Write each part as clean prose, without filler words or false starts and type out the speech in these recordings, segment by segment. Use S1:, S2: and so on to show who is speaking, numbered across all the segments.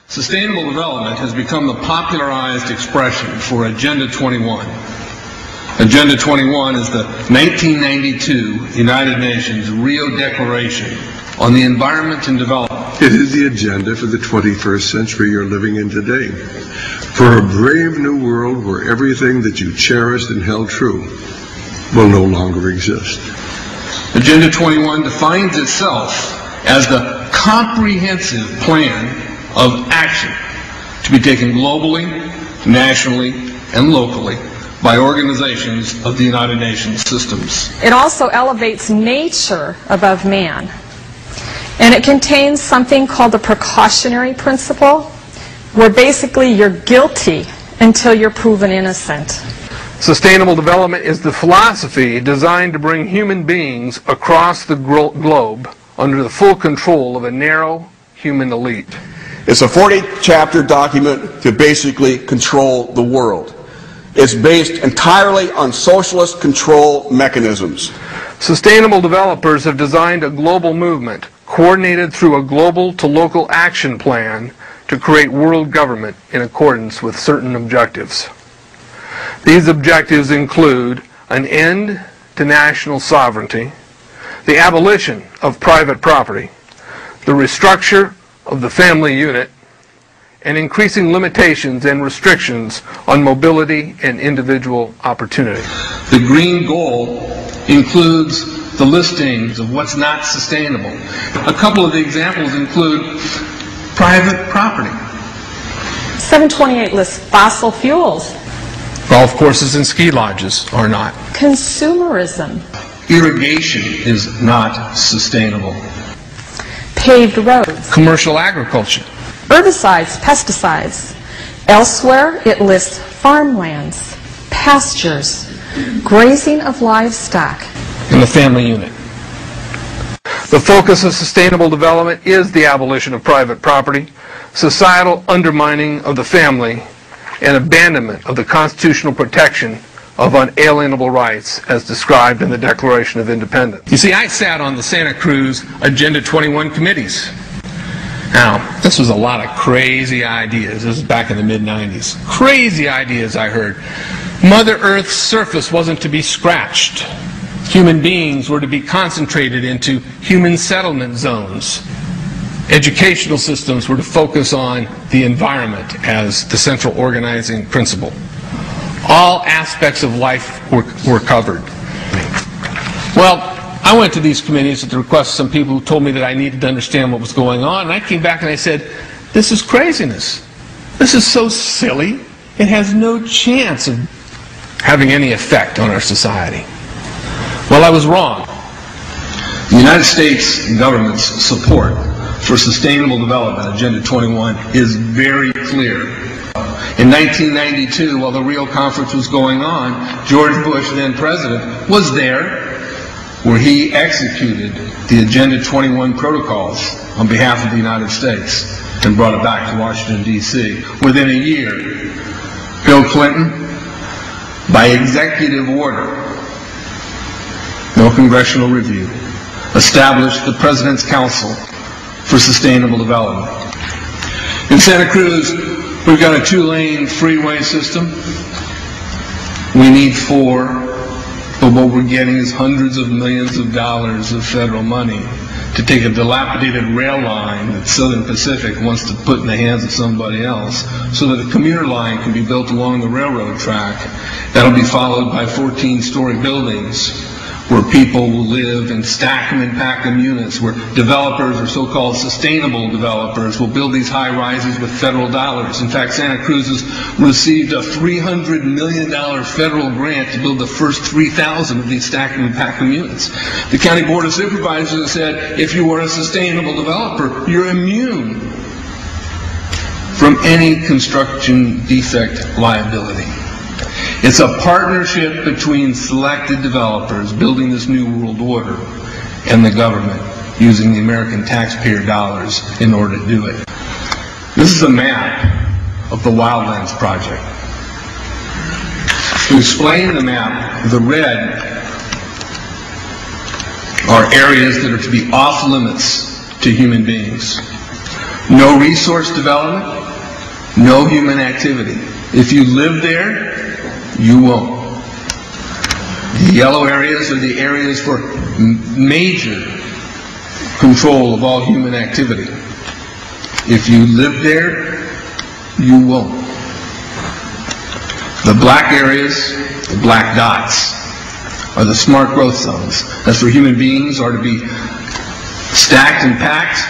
S1: Sustainable development has become the popularized expression for Agenda 21. Agenda 21 is the 1992 United Nations Rio Declaration on the Environment and Development.
S2: It is the agenda for the 21st century you're living in today. For a brave new world where everything that you cherished and held true will no longer exist.
S1: Agenda 21 defines itself as the comprehensive plan of action to be taken globally, nationally, and locally by organizations of the United Nations systems.
S3: It also elevates nature above man. And it contains something called the precautionary principle, where basically you're guilty until you're proven innocent.
S4: Sustainable development is the philosophy designed to bring human beings across the globe under the full control of a narrow human elite.
S5: It's a 40-chapter document to basically control the world. It's based entirely on socialist control mechanisms.
S4: Sustainable developers have designed a global movement coordinated through a global to local action plan to create world government in accordance with certain objectives. These objectives include an end to national sovereignty, the abolition of private property, the restructure of the family unit, and increasing limitations and restrictions on mobility and individual opportunity.
S1: The green goal includes the listings of what's not sustainable. A couple of the examples include private property.
S3: 728 lists fossil fuels.
S1: Golf courses and ski lodges are not.
S3: Consumerism.
S1: Irrigation is not sustainable.
S3: Paved roads.
S1: Commercial agriculture.
S3: Herbicides, pesticides. Elsewhere, it lists farmlands, pastures, grazing of livestock,
S1: and the family unit.
S4: The focus of sustainable development is the abolition of private property, societal undermining of the family, and abandonment of the constitutional protection of unalienable rights as described in the Declaration of Independence.
S1: You see, I sat on the Santa Cruz Agenda 21 committees. Now, this was a lot of crazy ideas. This was back in the mid-90s. Crazy ideas I heard. Mother Earth's surface wasn't to be scratched. Human beings were to be concentrated into human settlement zones. Educational systems were to focus on the environment as the central organizing principle. All aspects of life were covered. Well, I went to these committees at the request of some people who told me that I needed to understand what was going on, and I came back and I said, this is craziness. This is so silly. It has no chance of having any effect on our society. Well, I was wrong. The United States government's support for sustainable development, Agenda 21, is very clear. In 1992, while the Rio Conference was going on, George Bush, then president, was there where he executed the Agenda 21 protocols on behalf of the United States and brought it back to Washington, D.C. Within a year, Bill Clinton, by executive order, no congressional review, established the President's Council for Sustainable Development. In Santa Cruz, we've got a 2-lane freeway system. We need 4. But what we're getting is hundreds of millions of dollars of federal money to take a dilapidated rail line that Southern Pacific wants to put in the hands of somebody else so that a commuter line can be built along the railroad track. That'll be followed by 14-story buildings where people will live and stack them and pack them units, where developers or so-called sustainable developers will build these high-rises with federal dollars. In fact, Santa Cruz has received a $300 million federal grant to build the first 3,000 of these stack them and pack them units. The County Board of Supervisors has said, if you are a sustainable developer, you're immune from any construction defect liability. It's a partnership between selected developers building this new world order and the government using the American taxpayer dollars in order to do it. This is a map of the Wildlands Project. To explain the map, the red are areas that are to be off limits to human beings. No resource development, no human activity. If you live there, you won't. The yellow areas are the areas for major control of all human activity. If you live there, you won't. The black areas, the black dots, are the smart growth zones. That's where human beings are to be stacked and packed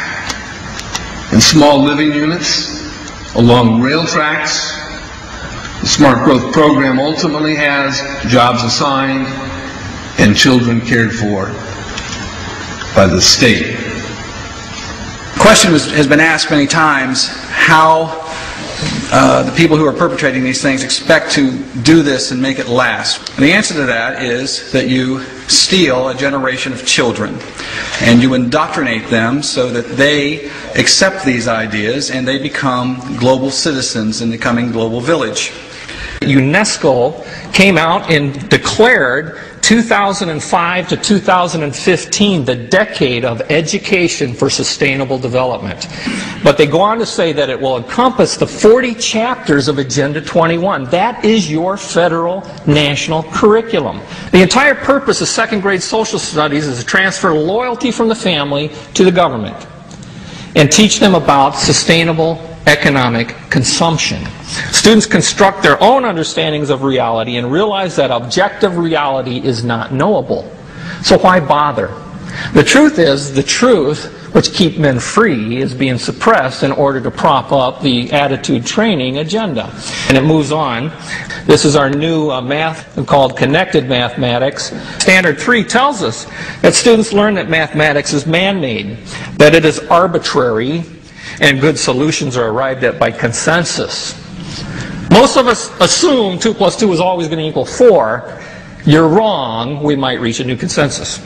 S1: in small living units along rail tracks. The Smart Growth Program ultimately has jobs assigned and children cared for by the state.
S6: The question has been asked many times how the people who are perpetrating these things expect to do this and make it last. And the answer to that is that you steal a generation of children and you indoctrinate them so that they accept these ideas and they become global citizens in the coming global village.
S7: UNESCO came out and declared 2005 to 2015 the decade of education for sustainable development. But they go on to say that it will encompass the 40 chapters of Agenda 21. That is your federal national curriculum. The entire purpose of second grade social studies is to transfer loyalty from the family to the government and teach them about sustainable economic consumption. Students construct their own understandings of reality and realize that objective reality is not knowable. So why bother? The truth is, the truth which keep men free is being suppressed in order to prop up the attitude training agenda. And it moves on. This is our new math called connected mathematics. Standard 3 tells us that students learn that mathematics is man-made, that it is arbitrary, and good solutions are arrived at by consensus. Most of us assume 2 plus 2 is always going to equal 4. You're wrong. We might reach a new consensus.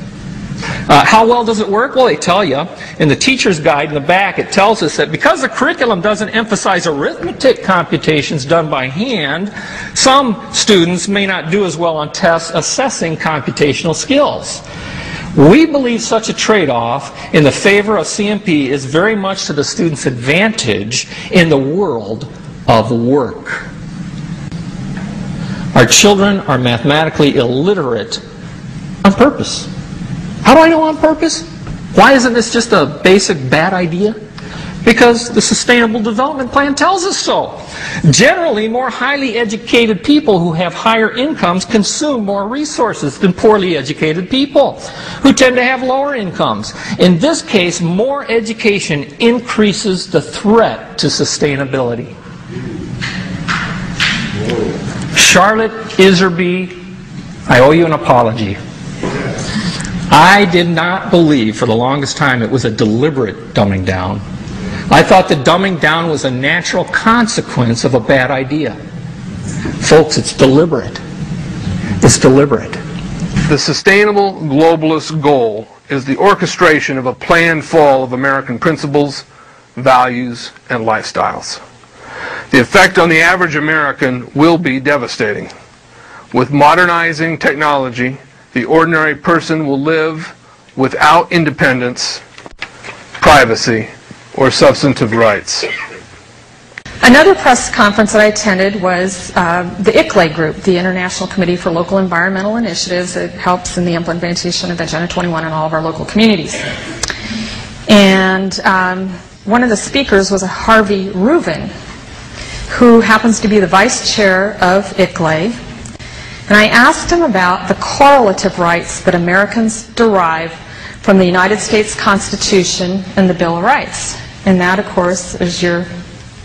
S7: How well does it work? Well, they tell you in the teacher's guide in the back, it tells us that because the curriculum doesn't emphasize arithmetic computations done by hand, some students may not do as well on tests assessing computational skills. We believe such a trade-off in the favor of CMP is very much to the student's advantage in the world of work. Our children are mathematically illiterate on purpose. How do I know on purpose? Why isn't this just a basic bad idea? Because the Sustainable Development Plan tells us so. Generally, more highly educated people who have higher incomes consume more resources than poorly educated people who tend to have lower incomes. In this case, more education increases the threat to sustainability. Charlotte Iserby, I owe you an apology. I did not believe for the longest time it was a deliberate dumbing down. I thought the dumbing down was a natural consequence of a bad idea. Folks, it's deliberate. It's deliberate.
S4: The sustainable globalist goal is the orchestration of a planned fall of American principles, values, and lifestyles. The effect on the average American will be devastating. With modernizing technology, the ordinary person will live without independence, privacy, or substantive rights.
S3: Another press conference that I attended was the ICLE group, the International Committee for Local Environmental Initiatives. It helps in the implementation of Agenda 21 in all of our local communities. And one of the speakers was a Harvey Reuven, who happens to be the vice chair of ICLE. And I asked him about the correlative rights that Americans derive from the United States Constitution and the Bill of Rights. And that, of course, is your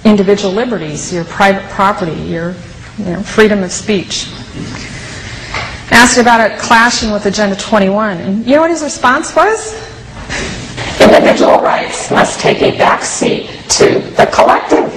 S3: individual liberties, your private property, your freedom of speech. Asked about it clashing with Agenda 21. And you know what his response was? Individual rights must take a back seat to the collective.